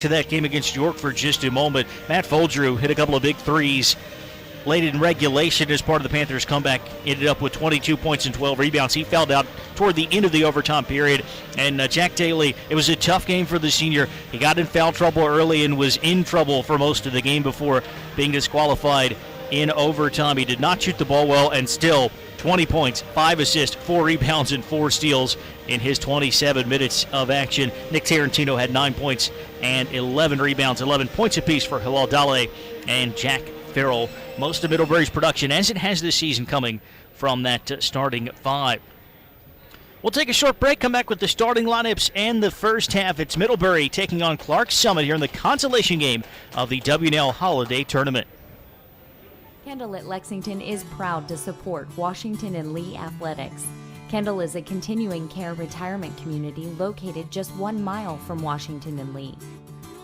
To that game against York for just a moment. Matt Folger hit a couple of big threes late in regulation as part of the Panthers' comeback. Ended up with 22 points and 12 rebounds. He fouled out toward the end of the overtime period. And Jack Daly, it was a tough game for the senior. He got in foul trouble early and was in trouble for most of the game before being disqualified in overtime. He did not shoot the ball well, and still 20 points, 5 assists, 4 rebounds, and 4 steals in his 27 minutes of action. Nick Tarantino had 9 points and 11 rebounds, 11 points apiece for Hilal Dale and Jack Farrell. Most of Middlebury's production, as it has this season, coming from that starting five. We'll take a short break, come back with the starting lineups and the first half. It's Middlebury taking on Clark Summit here in the consolation game of the W&L Holiday Tournament. Kendall at Lexington is proud to support Washington and Lee athletics. Kendall is a continuing care retirement community located just 1 mile from Washington and Lee.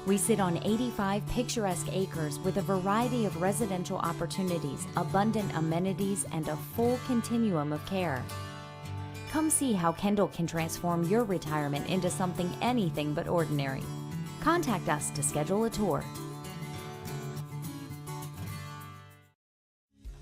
We sit on 85 picturesque acres with a variety of residential opportunities, abundant amenities, and a full continuum of care. Come see how Kendall can transform your retirement into something anything but ordinary. Contact us to schedule a tour.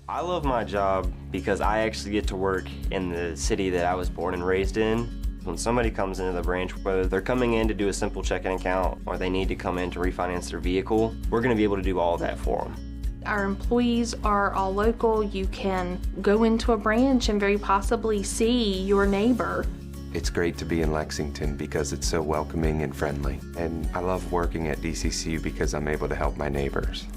I love my job because I actually get to work in the city that I was born and raised in. When somebody comes into the branch, whether they're coming in to do a simple checking account or they need to come in to refinance their vehicle, we're going to be able to do all of that for them. Our employees are all local. You can go into a branch and very possibly see your neighbor. It's great to be in Lexington because it's so welcoming and friendly. And I love working at DCCU because I'm able to help my neighbors.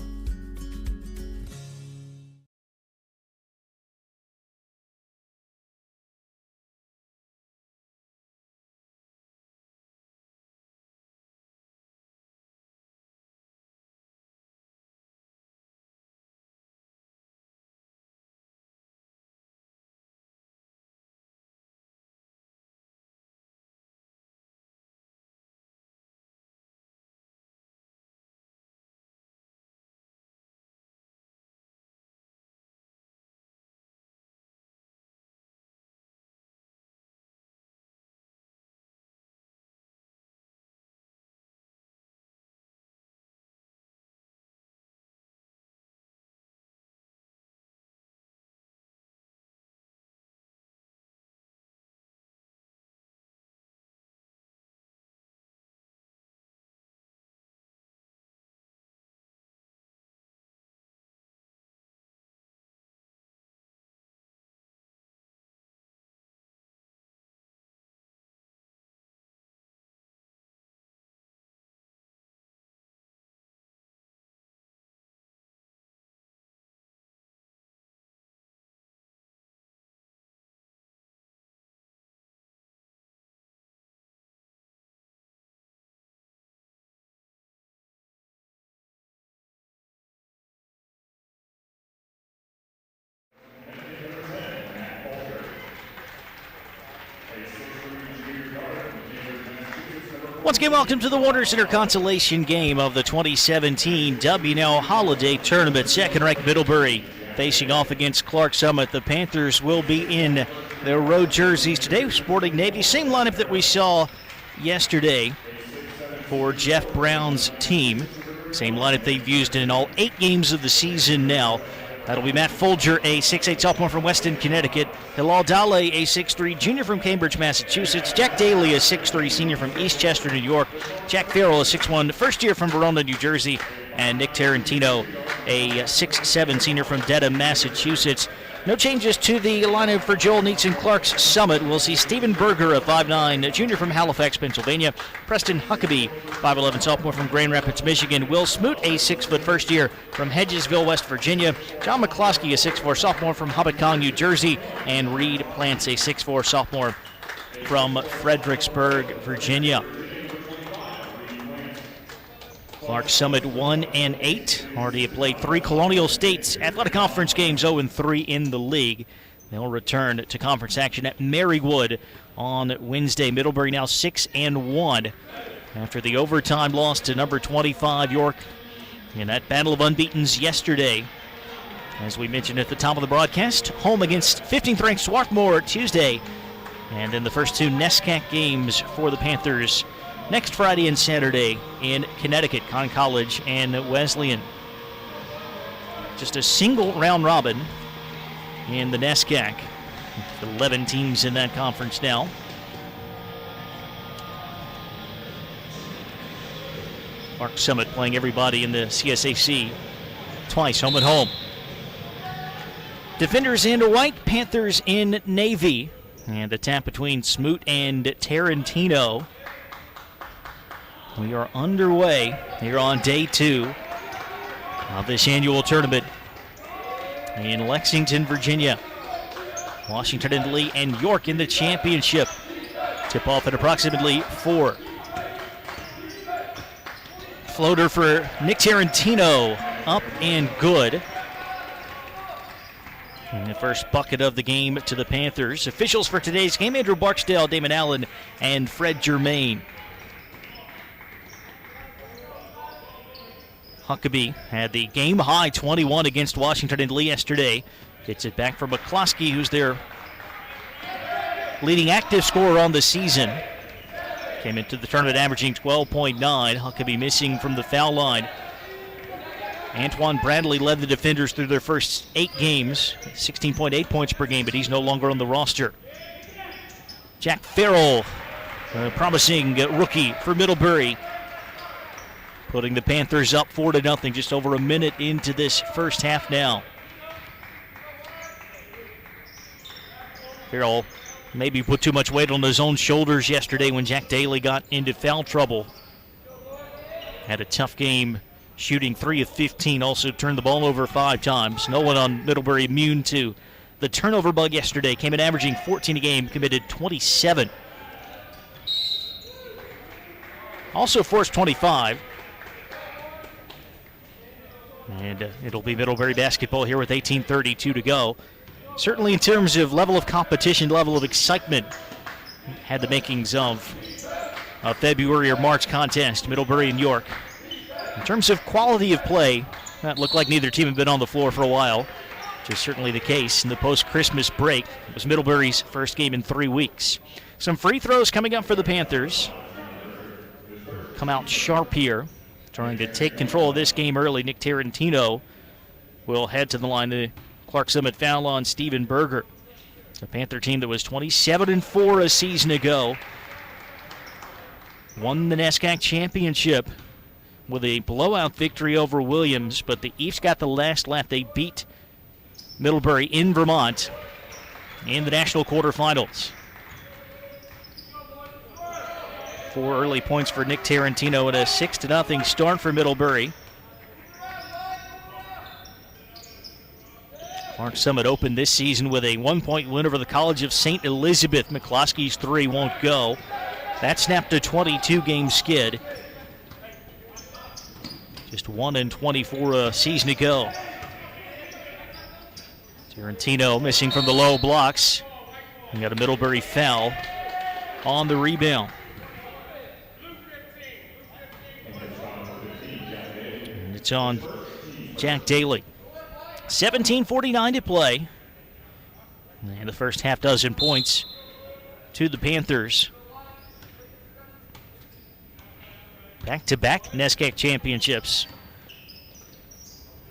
Once again, welcome to the Warner Center consolation game of the 2017 W&L Holiday Tournament. Second-ranked Middlebury facing off against Clark Summit. The Panthers will be in their road jerseys today, sporting Navy. Same lineup that we saw yesterday for Jeff Brown's team. Same lineup they've used in all 8 games of the season now. That'll be Matt Folger, a 6'8 sophomore from Weston, Connecticut. Hilal Dale, a 6'3 junior from Cambridge, Massachusetts. Jack Daly, a 6'3 senior from Eastchester, New York. Jack Farrell, a 6'1 first year from Verona, New Jersey. And Nick Tarantino, a 6'7 senior from Dedham, Massachusetts. No changes to the lineup for Joel Neitz and Clark's Summit. We'll see Stephen Berger, a 5'9 junior from Halifax, Pennsylvania. Preston Huckabee, 5'11 sophomore from Grand Rapids, Michigan. Will Smoot, a 6' first year from Hedgesville, West Virginia. John McCloskey, a 6'4 sophomore from Hobotcong, New Jersey. And Reed Plants, a 6'4 sophomore from Fredericksburg, Virginia. Clark Summit 1-8. Already played 3 Colonial States Athletic Conference games, 0-3 in the league. They'll return to conference action at Marywood on Wednesday. Middlebury now 6-1 after the overtime loss to number 25 York in that battle of unbeatens yesterday. As we mentioned at the top of the broadcast, home against 15th ranked Swarthmore Tuesday. And then the first 2 NESCAC games for the Panthers next Friday and Saturday in Connecticut, Conn College and Wesleyan. Just a single round robin in the NESCAC. 11 teams in that conference now. Clark Summit playing everybody in the CSAC twice, home and home. Defenders in white, Panthers in navy. And the tap between Smoot and Tarantino. We are underway here on day 2 of this annual tournament in Lexington, Virginia. Washington and Lee and York in the championship. Tip off at approximately 4. Floater for Nick Tarantino, up and good. And the first bucket of the game to the Panthers. Officials for today's game: Andrew Barksdale, Damon Allen, and Fred Germain. Huckabee had the game-high 21 against Washington and Lee yesterday. Gets it back for McCloskey, who's their leading active scorer on the season. Came into the tournament averaging 12.9. Huckabee missing from the foul line. Antoine Bradley led the defenders through their first 8 games, 16.8 points per game, but he's no longer on the roster. Jack Farrell, a promising rookie for Middlebury, putting the Panthers up 4-0, just over a minute into this first half now. Farrell maybe put too much weight on his own shoulders yesterday when Jack Daly got into foul trouble. Had a tough game shooting 3 of 15, also turned the ball over 5 times. No one on Middlebury immune to the turnover bug yesterday. Came in averaging 14 a game, committed 27. Also forced 25. And it'll be Middlebury basketball here with 18:32 to go. Certainly in terms of level of competition, level of excitement, had the makings of a February or March contest, Middlebury and York. In terms of quality of play, that looked like neither team had been on the floor for a while, which is certainly the case in the post-Christmas break. It was Middlebury's first game in 3 weeks. Some free throws coming up for the Panthers. Come out sharp here, trying to take control of this game early. Nick Tarantino will head to the line. The Clark Summit foul on Steven Berger. A Panther team that was 27-4 a season ago. Won the NESCAC championship with a blowout victory over Williams, but the East got the last laugh. They beat Middlebury in Vermont in the national quarterfinals. 4 early points for Nick Tarantino and a 6-0 start for Middlebury. Clark Summit opened this season with a 1-point win over the College of St. Elizabeth. McCloskey's 3 won't go. That snapped a 22-game skid. Just 1-24 a season ago. Tarantino missing from the low blocks. We got a Middlebury foul on the rebound. And it's on Jack Daly. 17:49 to play. And the first half dozen points to the Panthers. Back-to-back NESCAC championships.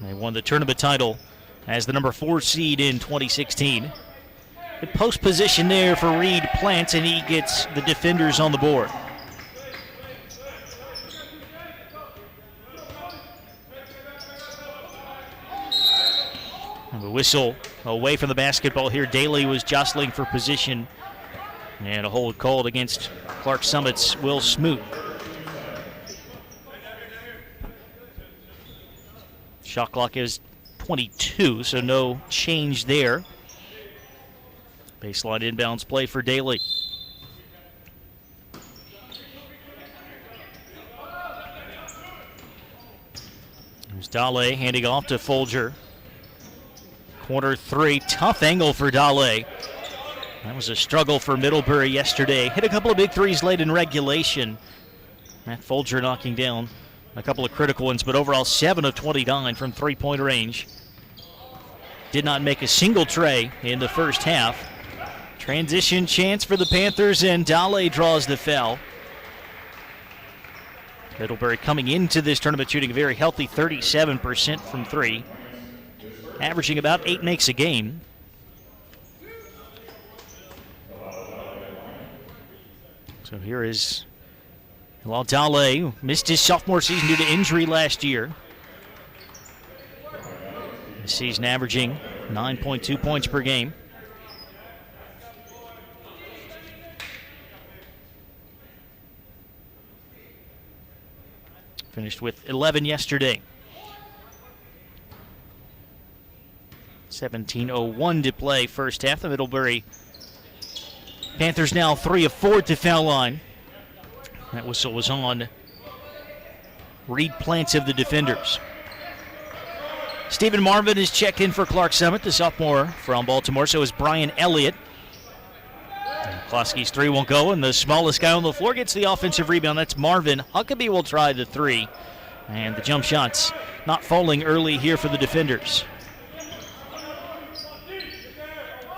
They won the tournament title as the number 4 seed in 2016. Good post position there for Reed Plant, and he gets the defenders on the board. The whistle away from the basketball here. Daly was jostling for position, and a hold called against Clark Summit's Will Smoot. Shot clock is 22, so no change there. Baseline inbounds play for Daly. There's Dale handing off to Folger. Corner 3, tough angle for Dale. That was a struggle for Middlebury yesterday. Hit a couple of big threes late in regulation. Matt Folger knocking down a couple of critical ones, but overall 7 of 29 from three-point range. Did not make a single tray in the first half. Transition chance for the Panthers, and Dale draws the foul. Middlebury coming into this tournament shooting a very healthy 37% from three, averaging about 8 makes a game. So here is Bilal Dale, who missed his sophomore season due to injury last year. This season averaging 9.2 points per game. Finished with 11 yesterday. 17:01 to play first half. The Middlebury Panthers now 3 of 4 at the foul line. That whistle was on Reed Plants of the defenders. Stephen Marvin is checked in for Clark Summit, the sophomore from Baltimore. So is Brian Elliott. Klosky's three won't go, and the smallest guy on the floor gets the offensive rebound. That's Marvin. Huckabee will try the three. And the jump shot's not falling early here for the defenders.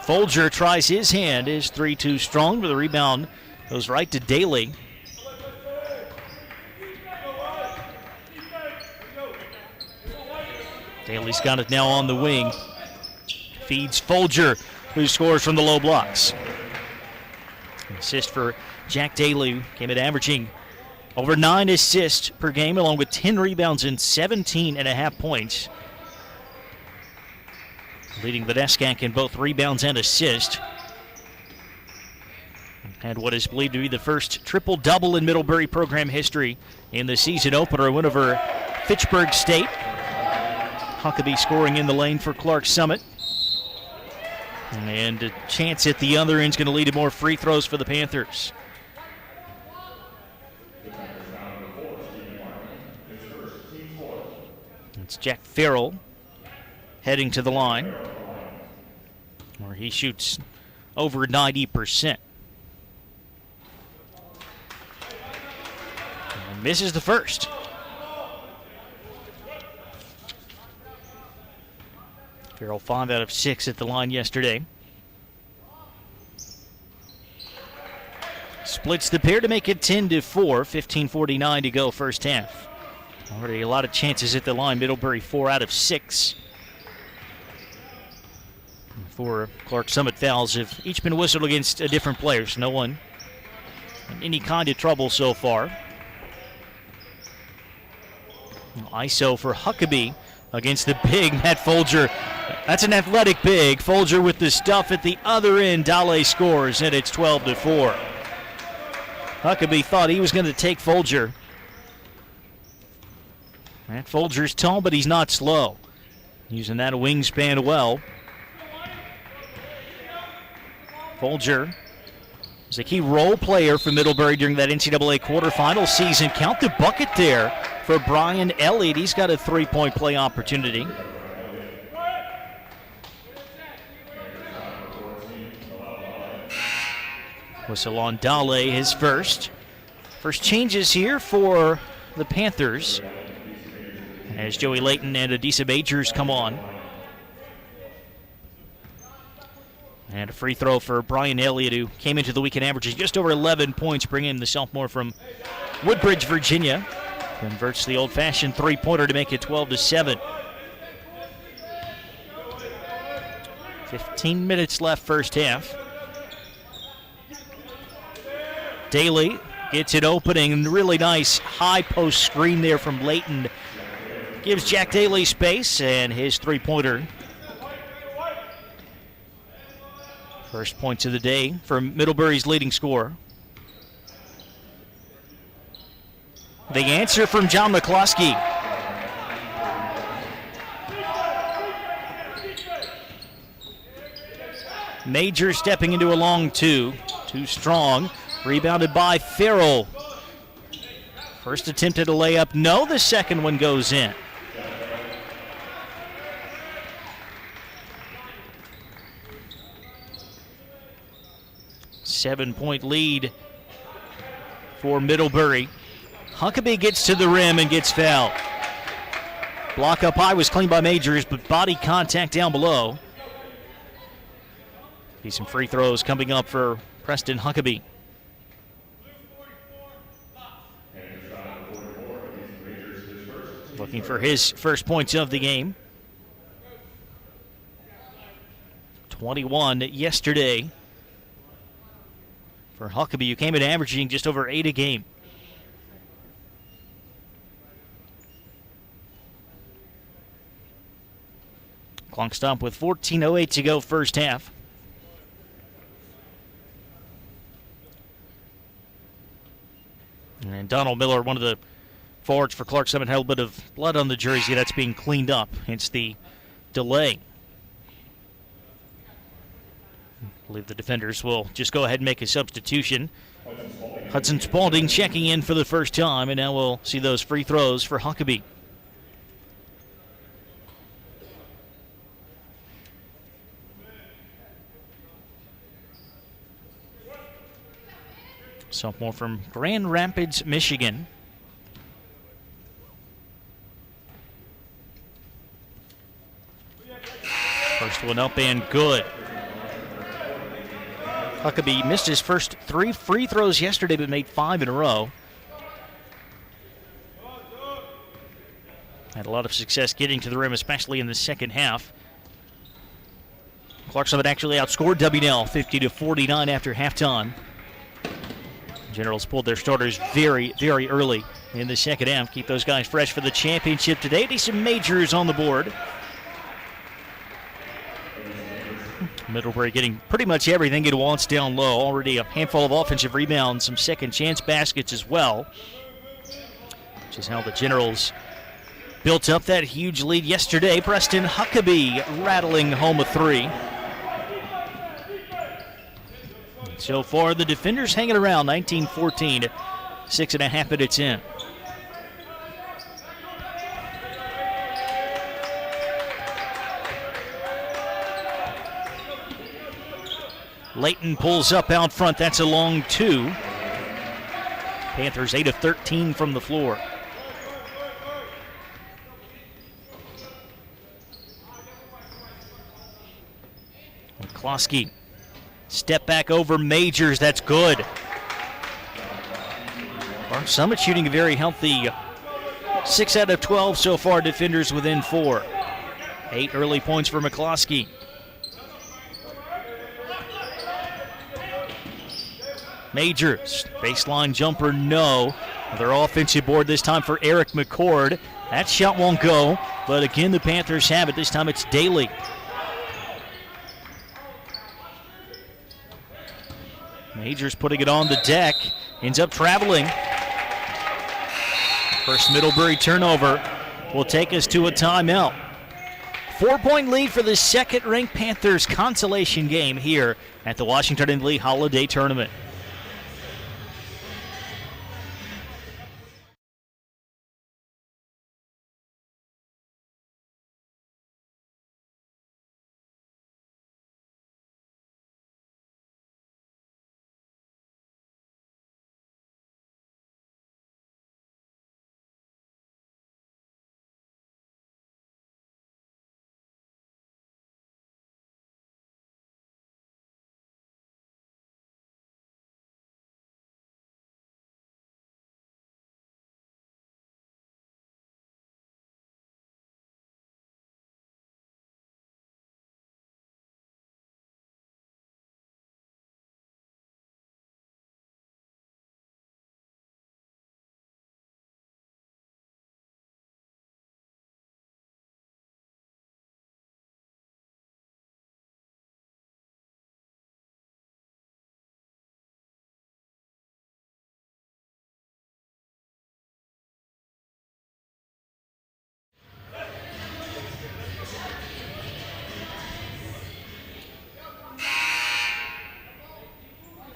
Folger tries his hand. His three too strong, but the rebound goes right to Daly. Daly's got it now on the wing. Feeds Folger, who scores from the low blocks. An assist for Jack Daly, who came in averaging over 9 assists per game, along with 10 rebounds and 17.5 points. Leading the NESCAC in both rebounds and assists. Had what is believed to be the first triple-double in Middlebury program history in the season opener, win over Fitchburg State. Huckabee scoring in the lane for Clark Summit. And a chance at the other end is going to lead to more free throws for the Panthers. It's Jack Farrell heading to the line, where he shoots over 90%. And misses the first. Farrell 5 out of 6 at the line yesterday. Splits the pair to make it 10-4, 15:49 to go first half. Already a lot of chances at the line. Middlebury 4 out of 6. 4 Clark Summit fouls have each been whistled against different players. No one in any kind of trouble so far. ISO for Huckabee against the big Matt Folger. That's an athletic big. Folger with the stuff at the other end. Dale scores, and it's 12-4. Huckabee thought he was going to take Folger. Matt Folger's tall, but he's not slow. Using that wingspan well. Folger is a key role player for Middlebury during that NCAA quarterfinal season. Count the bucket there for Brian Elliott. He's got a three-point play opportunity. Whistle on Dale, his first. First changes here for the Panthers as Joey Layton and Adisa Majors come on. And a free throw for Brian Elliott, who came into the weekend averaging just over 11 points, bringing in the sophomore from Woodbridge, Virginia. Converts the old-fashioned three-pointer to make it 12-7. 15 minutes left first half. Daly gets it opening. Really nice high post screen there from Layton. Gives Jack Daly space, and his three-pointer. First points of the day for Middlebury's leading scorer. The answer from John McCloskey. Major stepping into a long two. Too strong. Rebounded by Farrell. First attempt at a layup. No, the second one goes in. Seven-point lead for Middlebury. Huckabee gets to the rim and gets fouled. Block up high was cleaned by Majors, but body contact down below. See some free throws coming up for Preston Huckabee. looking for his first points of the game. 21 yesterday for Huckabee, who came in averaging just over 8 a game. Clock stop with 14:08 to go first half. And Donald Miller, one of the forwards for Clark Summit, had a bit of blood on the jersey. That's being cleaned up, hence the delay. I believe the defenders will just go ahead and make a substitution. Hudson Spalding checking in for the first time, and now we'll see those free throws for Huckabee. Sophomore from Grand Rapids, Michigan. First one up and good. Huckabee missed his first 3 free throws yesterday, but made 5 in a row. Had a lot of success getting to the rim, especially in the second half. Clark Summit actually outscored W&L 50-49 after halftime. Generals pulled their starters very, very early in the second half. Keep those guys fresh for the championship today. Decent Majors on the board. Middlebury getting pretty much everything it wants down low. Already a handful of offensive rebounds, some second chance baskets as well. Which is how the Generals built up that huge lead yesterday. Preston Huckabee rattling home a 3. So far, the defenders hanging around, 19-14, 6.5 minutes in. Layton pulls up out front. That's a long 2. Panthers 8 of 13 from the floor. McCloskey. Step back over Majors, that's good. Clark Summit shooting a very healthy 6 out of 12 so far, defenders within 4. 8 early points for McCloskey. Majors, baseline jumper, no. Another offensive board this time for Eric McCord. That shot won't go, but again the Panthers have it. This time it's Daly. Majors putting it on the deck, ends up traveling. First Middlebury turnover will take us to a timeout. 4-point lead for the second-ranked Panthers consolation game here at the Washington and Lee Holiday Tournament.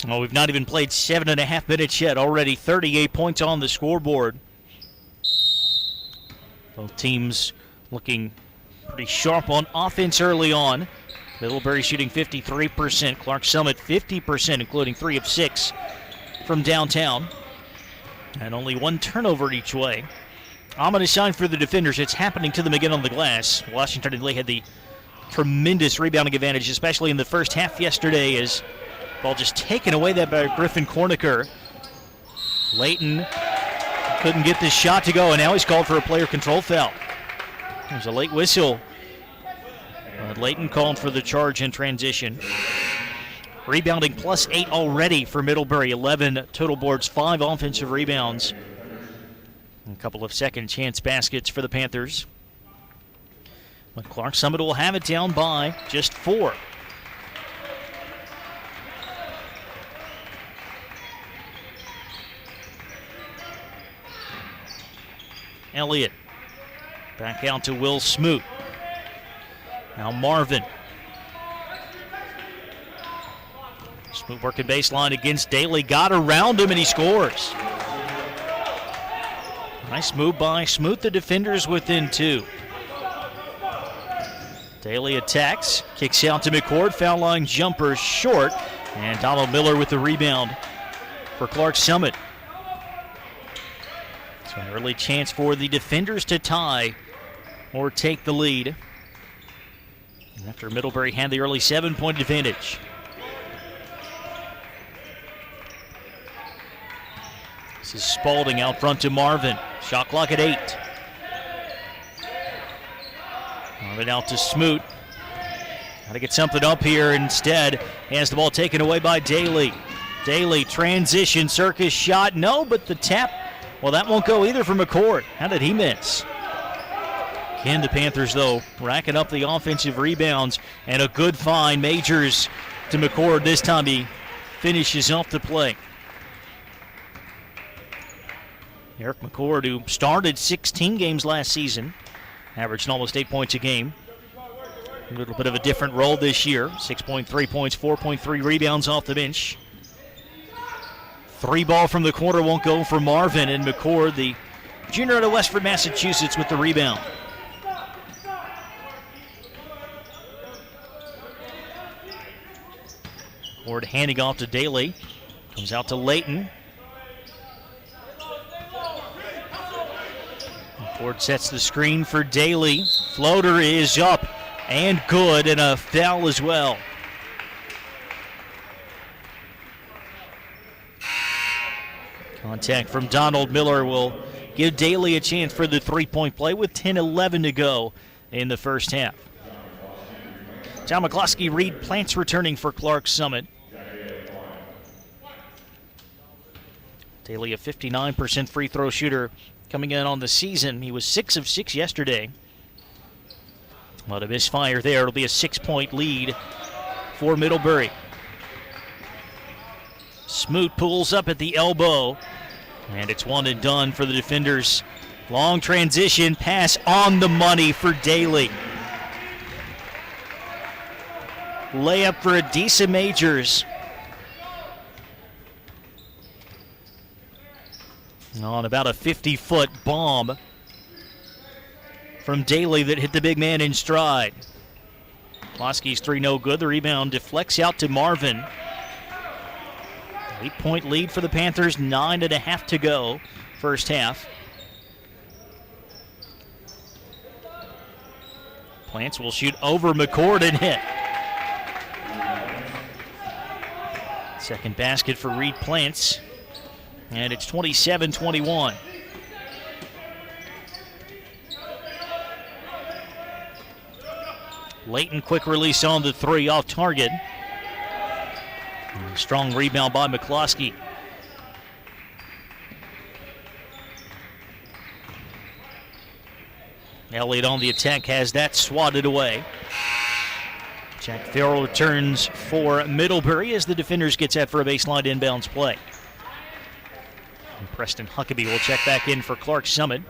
Well, we've not even played 7.5 minutes yet. Already 38 points on the scoreboard. Both teams looking pretty sharp on offense early on. Middlebury shooting 53%. Clark Summit 50%, including 3 of 6 from downtown. And only 1 turnover each way. Ominous sign for the defenders. It's happening to them again on the glass. Washington and Lee had the tremendous rebounding advantage, especially in the first half yesterday, as ball just taken away that by Griffin Cornicker. Layton Couldn't get this shot to go, and now he's called for a player control foul. There's a late whistle. Layton called for the charge in transition. Rebounding +8 already for Middlebury. 11 total boards, 5 offensive rebounds. A couple of second chance baskets for the Panthers. But Clark Summit will have it down by just 4. Elliott back out to Will Smoot. Now Marvin. Smoot working baseline against Daly. Got around him and he scores. Nice move by Smoot. The defenders within 2. Daly attacks. Kicks out to McCord. Foul line jumper short. And Donald Miller with the rebound for Clark Summit. So an early chance for the defenders to tie or take the lead after Middlebury had the early 7-point advantage. This is Spalding out front to Marvin. Shot clock at 8. Marvin out to Smoot. Got to get something up here. Instead, has the ball taken away by Daly. Daly transition, circus shot. No, but the tap. Well, that won't go either for McCord. How did he miss? Again, the Panthers, though, racking up the offensive rebounds, and a good find. Majors to McCord. This time he finishes off the play. Eric McCord, who started 16 games last season, averaged almost 8 points a game. A little bit of a different role this year. 6.3 points, 4.3 rebounds off the bench. 3 ball from the corner won't go for Marvin, and McCord, the junior out of Westford, Massachusetts, with the rebound. McCord handing off to Daly. Comes out to Layton. McCord sets the screen for Daly. Floater is up and good, and a foul as well. Contact from Donald Miller will give Daly a chance for the 3-point play with 10-11 to go in the first half. John McCloskey, Reed Plants returning for Clark Summit. Daly, a 59% free throw shooter coming in on the season. He was 6 of 6 yesterday. But a misfire there. It'll be a 6-point lead for Middlebury. Smoot pulls up at the elbow, and it's one and done for the defenders. Long transition pass on the money for Daly. Layup for Adisa Majors. On about a 50-foot bomb from Daly that hit the big man in stride. Plosky's 3 no good. The rebound deflects out to Marvin. 8-point lead for the Panthers, 9.5 to go, first half. Plants will shoot over McCord and hit. Second basket for Reed Plants, and it's 27-21. Layton quick release on the 3 off target. Strong rebound by McCloskey. Elliott on the attack has that swatted away. Jack Farrell returns for Middlebury as the defenders get set for a baseline inbounds play. And Preston Huckabee will check back in for Clark Summit.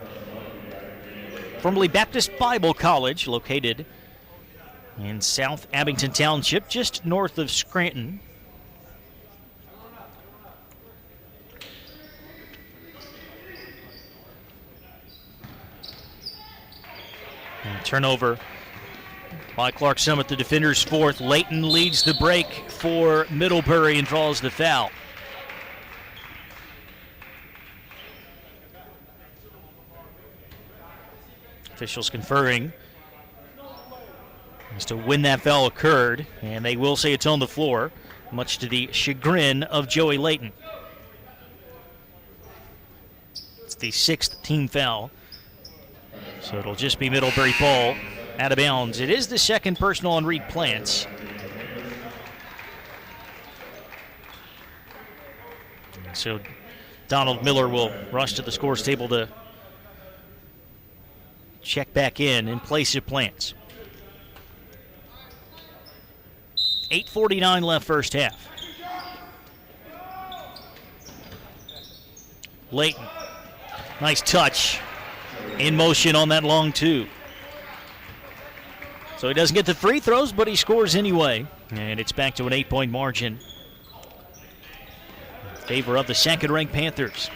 Formerly Baptist Bible College, located in South Abington Township, just north of Scranton. And turnover by Clark Summit, the defenders' 4th. Layton leads the break for Middlebury and draws the foul. Officials conferring as to when that foul occurred, and they will say it's on the floor, much to the chagrin of Joey Layton. It's the 6th team foul. So it'll just be Middlebury ball out of bounds. It is the second personal on Reed Plants. So Donald Miller will rush to the scores table to check back in place of Plants. 8:49 left first half. Layton, nice touch. In motion on that long two. So he doesn't get the free throws, but he scores anyway. And it's back to an 8-point margin in favor of the second-ranked Panthers.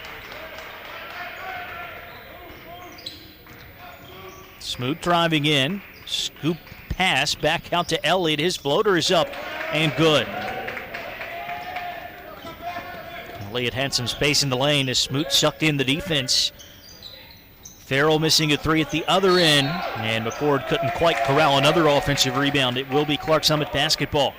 Smoot driving in. Scoop pass back out to Elliott. His floater is up and good. Elliott had some space in the lane as Smoot sucked in the defense. Farrell missing a three at the other end, and McCord couldn't quite corral another offensive rebound. It will be Clark Summit basketball.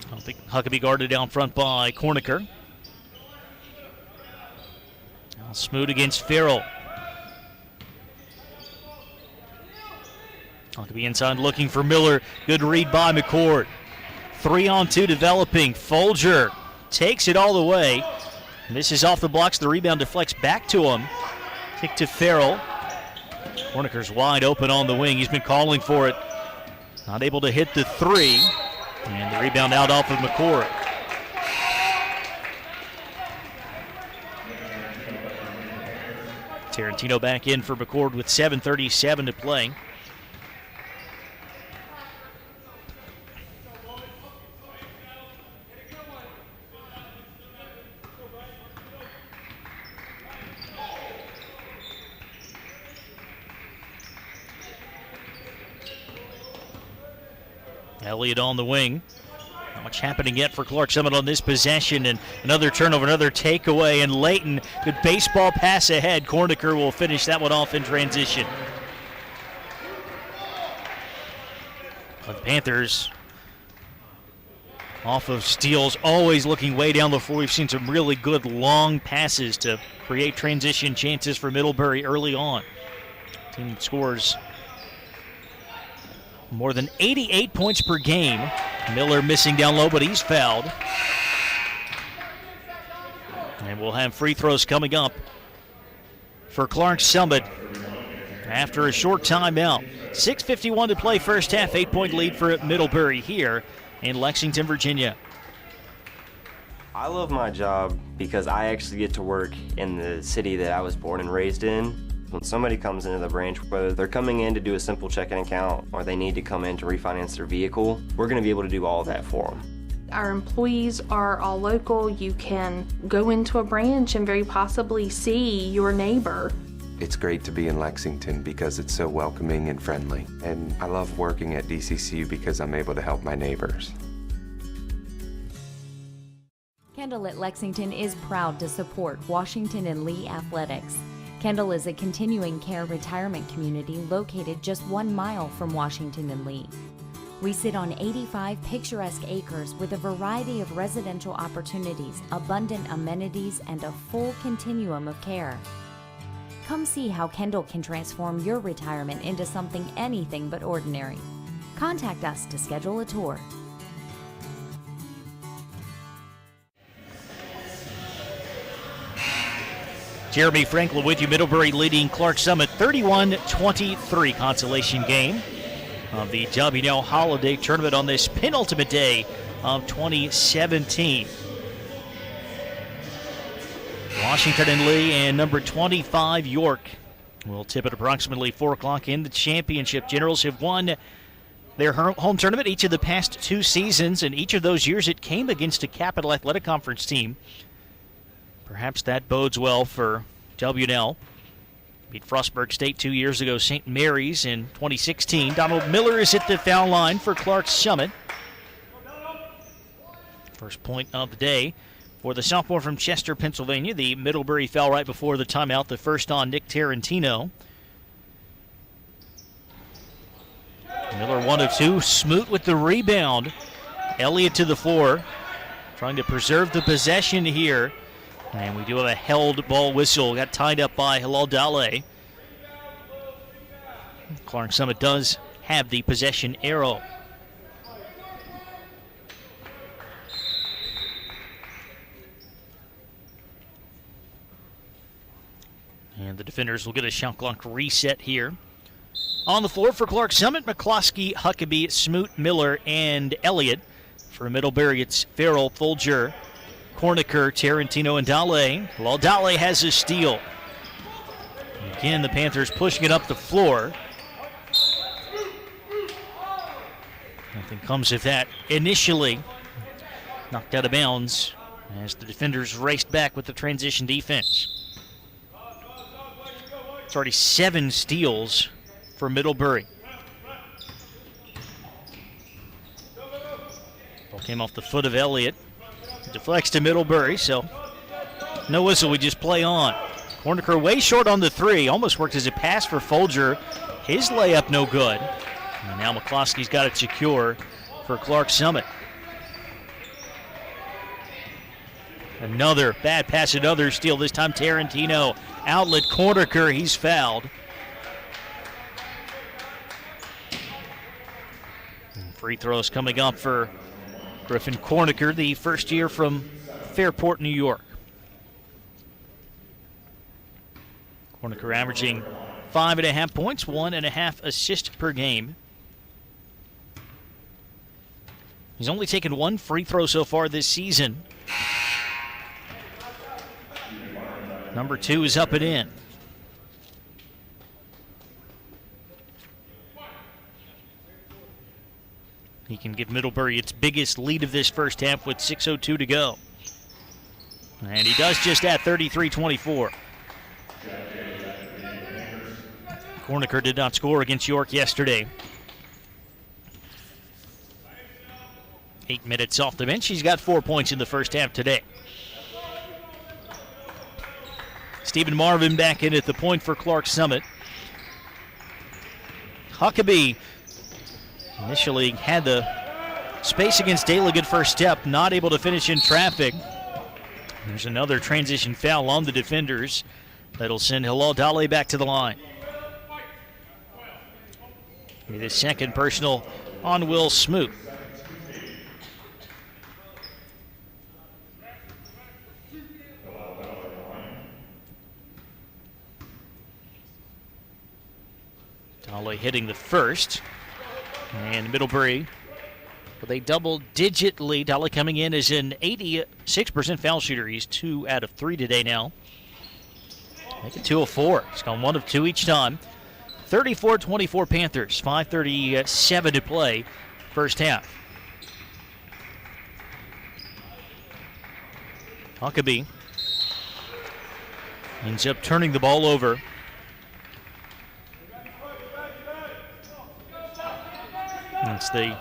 I don't think Huckabee guarded down front by Cornicker. Now Smoot against Farrell. Huckabee inside looking for Miller. Good read by McCord. 3-on-2 developing. Folger takes it all the way. Misses off the blocks. The rebound deflects back to him. Kick to Farrell. Cornicker's wide open on the wing. He's been calling for it. Not able to hit the three. And the rebound out off of McCord. Tarantino back in for McCord with 7:37 to play. Elliott on the wing. Not much happening yet for Clark Summit on this possession, and another turnover, another takeaway, and Layton, good baseball pass ahead. Cornicker will finish that one off in transition. But the Panthers off of steals, always looking way down the floor. We've seen some really good long passes to create transition chances for Middlebury early on. Team scores more than 88 points per game. Miller missing down low, but he's fouled. And we'll have free throws coming up for Clark Summit after a short timeout. 6:51 to play first half, 8-point lead for Middlebury here in Lexington, Virginia. I love my job because I actually get to work in the city that I was born and raised in. When somebody comes into the branch, whether they're coming in to do a simple checking account or they need to come in to refinance their vehicle, we're going to be able to do all of that for them. Our employees are all local. You can go into a branch and very possibly see your neighbor. It's great to be in Lexington because it's so welcoming and friendly. And I love working at DCCU because I'm able to help my neighbors. Kendall at Lexington is proud to support Washington and Lee athletics. Kendall is a continuing care retirement community located just 1 mile from Washington and Lee. We sit on 85 picturesque acres with a variety of residential opportunities, abundant amenities, and a full continuum of care. Come see how Kendall can transform your retirement into something anything but ordinary. Contact us to schedule a tour. Jeremy Franklin with you. Middlebury leading Clark Summit 31-23 consolation game of the WNL Holiday Tournament on this penultimate day of 2017. Washington and Lee and number 25 York will tip at approximately 4 o'clock in the championship. Generals have won their home tournament each of the past 2 seasons, and each of those years it came against a Capital Athletic Conference team. Perhaps that bodes well for WNL. Beat Frostburg State 2 years ago, St. Mary's in 2016. Donald Miller is at the foul line for Clark Summit. First point of the day for the sophomore from Chester, Pennsylvania. The Middlebury foul right before the timeout, the first on Nick Tarantino. Miller 1 of 2. Smoot with the rebound. Elliott to the floor, trying to preserve the possession here. And we do have a held ball whistle. Got tied up by Halal Dale. Clark Summit does have the possession arrow. And the defenders will get a shot clock reset here. On the floor for Clark Summit, McCloskey, Huckabee, Smoot, Miller, and Elliott. For Middlebury, it's Farrell, Folger, Cornicker, Tarantino, and Dale. Well, Dale has a steal. Again, the Panthers pushing it up the floor. Nothing comes of that initially. Knocked out of bounds as the defenders raced back with the transition defense. It's already 7 steals for Middlebury. Ball came off the foot of Elliott. Deflects to Middlebury, so no whistle, we just play on. Cornicker way short on the 3. Almost worked as a pass for Folger. His layup no good. And now McCloskey's got it secure for Clark Summit. Another bad pass, another steal. This time Tarantino. Outlet Cornicker, he's fouled. And free throws coming up for Griffin Cornicker, the first year from Fairport, New York. Cornicker averaging 5.5 points, 1.5 assists per game. He's only taken 1 free throw so far this season. Number 2 is up and in. He can give Middlebury its biggest lead of this first half with 6:02 to go. And he does just that, 33-24. Cornicker did not score against York yesterday. 8 minutes off the bench. He's got 4 points in the first half today. Stephen Marvin back in at the point for Clark Summit. Huckabee initially had the space against Dale, a good first step, not able to finish in traffic. There's another transition foul on the defenders that'll send Halal Dale back to the line. The second personal on Will Smoot. Dale hitting the first. And Middlebury with a double-digit lead. Dale coming in as an 86% foul shooter. He's 2 out of 3 today now. Make it 2 of 4. He's gone 1 of 2 each time. 34-24 Panthers. 5:37 to play first half. Huckabee ends up turning the ball over. It's the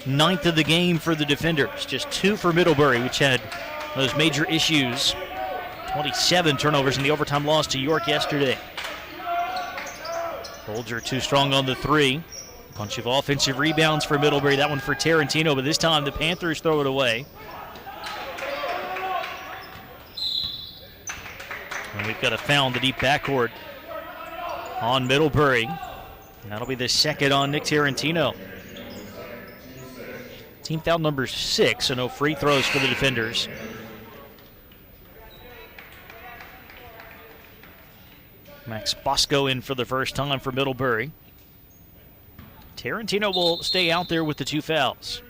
9th of the game for the defenders. Just 2 for Middlebury, which had those major issues. 27 turnovers in the overtime loss to York yesterday. Folger too strong on the 3. Bunch of offensive rebounds for Middlebury. That one for Tarantino, but this time the Panthers throw it away. And we've got a foul in the deep backcourt on Middlebury. That'll be the second on Nick Tarantino. Team foul number 6, so no free throws for the defenders. Max Bosco in for the first time for Middlebury. Tarantino will stay out there with the 2 fouls.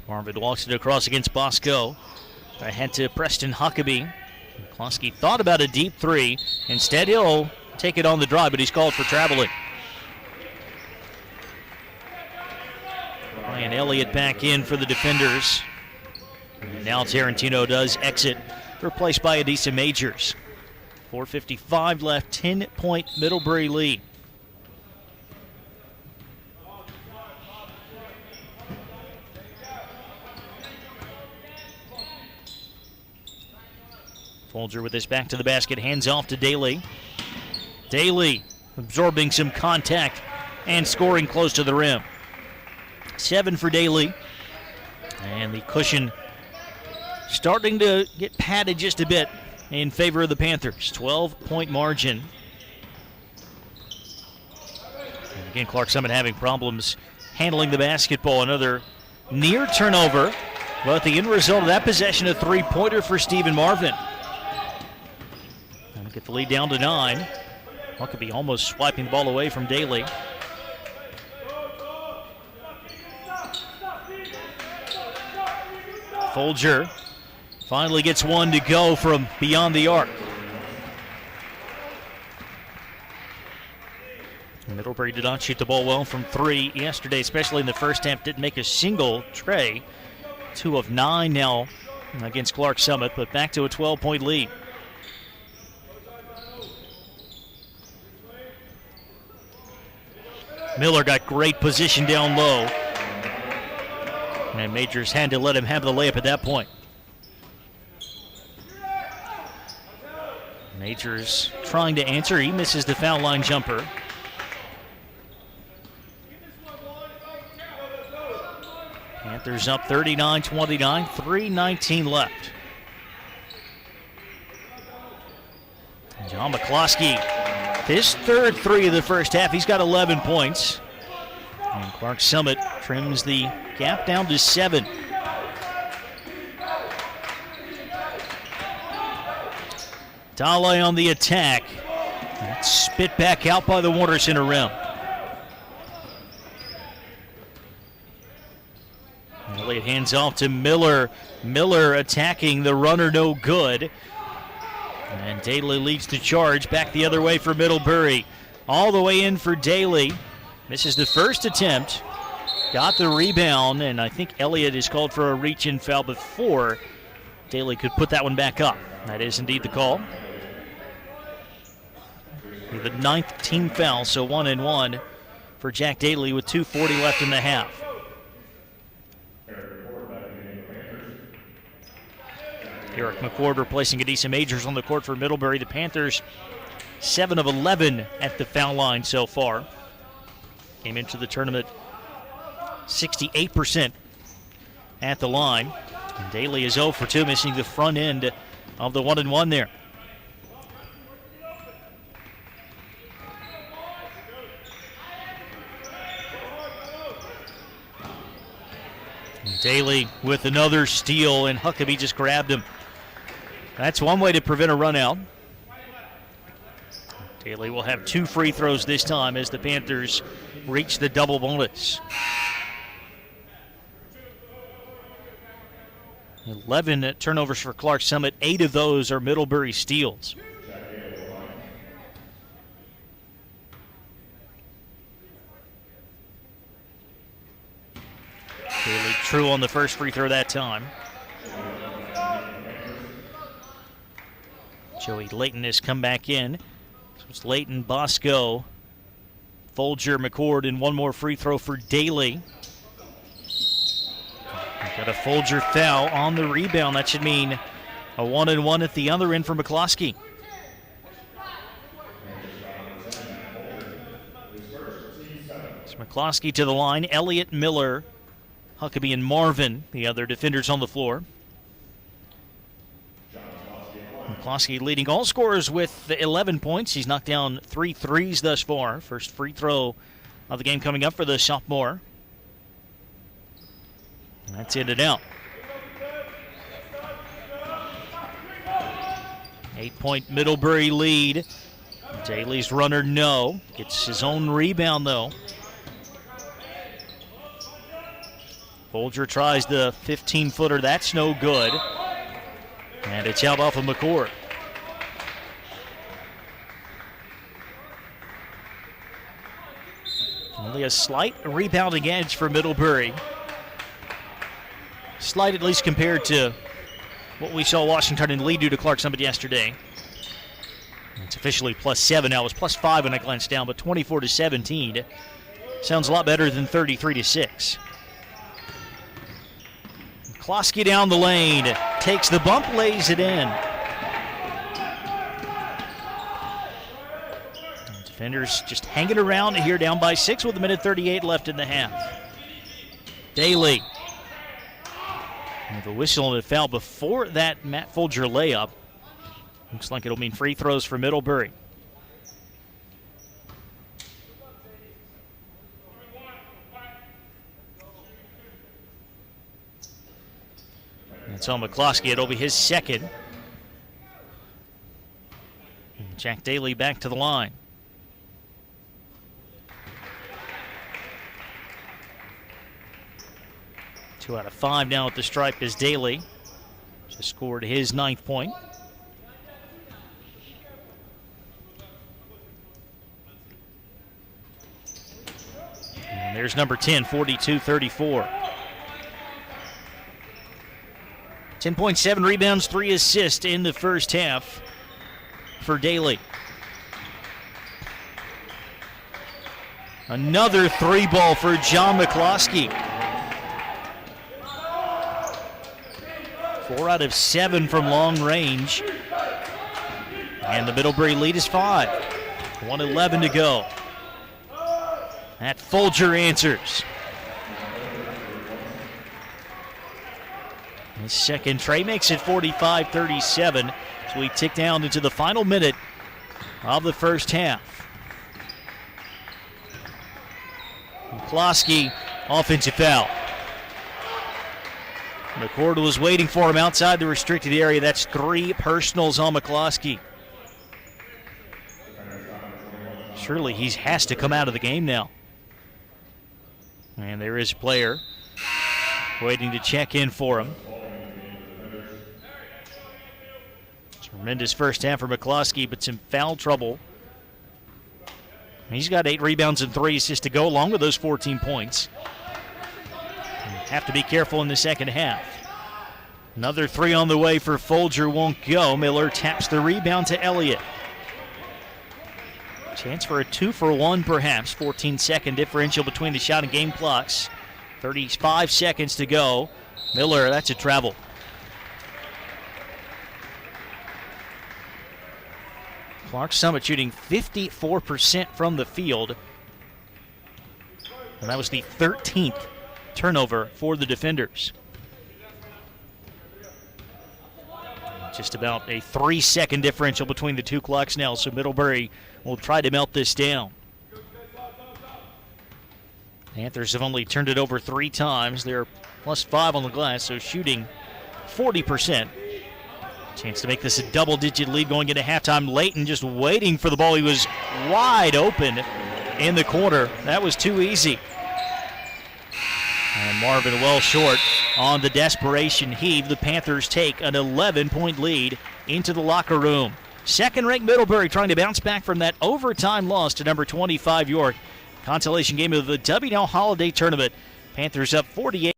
Marvin walks it across against Bosco. Ahead to Preston Huckabee. Klosky thought about a deep 3. Instead, he'll take it on the drive, but he's called for traveling. Ryan Elliott back in for the defenders. And now Tarantino does exit, replaced by Adisa Majors. 4:55 left, 10-point Middlebury lead. Folger with his back to the basket, hands off to Daly. Daly absorbing some contact and scoring close to the rim. 7 for Daly. And the cushion starting to get padded just a bit in favor of the Panthers. 12-point margin. And again, Clark Summit having problems handling the basketball. Another near turnover, but the end result of that possession, a three-pointer for Stephen Marvin. And get the lead down to 9. Huckabee almost swiping the ball away from Daly. Folger finally gets one to go from beyond the arc. Middlebury did not shoot the ball well from 3 yesterday, especially in the first half. Didn't make a single tray. 2 of 9 now against Clark Summit, but back to a 12-point lead. Miller got great position down low. And Majors had to let him have the layup at that point. Majors trying to answer. He misses the foul line jumper. Panthers up 39-29, 3:19 left. John McCloskey, his third 3 of the first half. He's got 11 points. And Clark Summit trims the gap down to 7. Dale on the attack. That's spit back out by the Warner Center rim. Elliott hands off to Miller. Miller attacking the runner, no good. And Daly leads the charge back the other way for Middlebury. All the way in for Daly. Misses the first attempt. Got the rebound, and I think Elliott is called for a reach-in foul before Daly could put that one back up. That is indeed the call. The 9th team foul, so 1-1 for Jack Daly with 2:40 left in the half. Eric McCord replacing Adisa Majors on the court for Middlebury. The Panthers 7 of 11 at the foul line so far. Came into the tournament 68% at the line. And Daly is 0 for 2, missing the front end of the 1-1 there. Daly with another steal, and Huckabee just grabbed him. That's one way to prevent a run out. Daly will have 2 free throws this time as the Panthers reach the double bonus. 11 turnovers for Clark Summit. 8 of those are Middlebury steals. Daly true on the first free throw that time. Joey Layton has come back in. So it's Layton, Bosco, Folger, McCord, and one more free throw for Daly. Got a Folger foul on the rebound. That should mean a 1-1 at the other end for McCloskey. It's McCloskey to the line. Elliott, Miller, Huckabee, and Marvin, the other defenders on the floor. McCloskey leading all scorers with 11 points. He's knocked down 3 threes thus far. First free throw of the game coming up for the sophomore. That's in and out. 8-point Middlebury lead. Daly's runner, no. Gets his own rebound, though. Folger tries the 15-footer. That's no good. And it's out off of McCord. Only a slight rebounding edge for Middlebury. Slight, at least, compared to what we saw Washington and Lee do to Clark Summit yesterday. It's officially +7 now. It was +5 when I glanced down, but 24-17 sounds a lot better than 33-6. McCloskey down the lane, takes the bump, lays it in. Defenders just hanging around here, down by 6 with 1:38 left in the half. Daly. With a whistle and a foul before that Matt Folger layup. Looks like it'll mean free throws for Middlebury. That's on McCloskey. It'll be his second. Jack Daly back to the line. Two out of 5 now at the stripe is Daly. Just scored his 9th point. And there's number 10, 42-34. 10.7 rebounds, 3 assists in the first half for Daly. Another 3 ball for John McCloskey. 4 out of 7 from long range. And the Middlebury lead is 5. 1:11 to go. That Folger answers. His second tray makes it 45-37. So we tick down into the final minute of the first half. McCloskey, offensive foul. McCord was waiting for him outside the restricted area. That's 3 personals on McCloskey. Surely he has to come out of the game now. And there is a player waiting to check in for him. Tremendous first half for McCloskey, but some foul trouble. He's got 8 rebounds and 3 assists to go, along with those 14 points. Have to be careful in the second half. Another 3 on the way for Folger, won't go. Miller taps the rebound to Elliott. Chance for a 2-for-1 perhaps. 14-second differential between the shot and game clocks. 35 seconds to go. Miller, that's a travel. Clark Summit shooting 54% from the field. And that was the 13th turnover for the defenders. Just about a 3-second differential between the two clocks now, so Middlebury will try to melt this down. Panthers have only turned it over 3 times. They're +5 on the glass, so shooting 40%. Chance to make this a double-digit lead going into halftime. Layton just waiting for the ball. He was wide open in the corner. That was too easy. And Marvin well short on the desperation heave. The Panthers take an 11-point lead into the locker room. Second-ranked Middlebury trying to bounce back from that overtime loss to number 25 York. Consolation game of the WNL Holiday Tournament. Panthers up 48.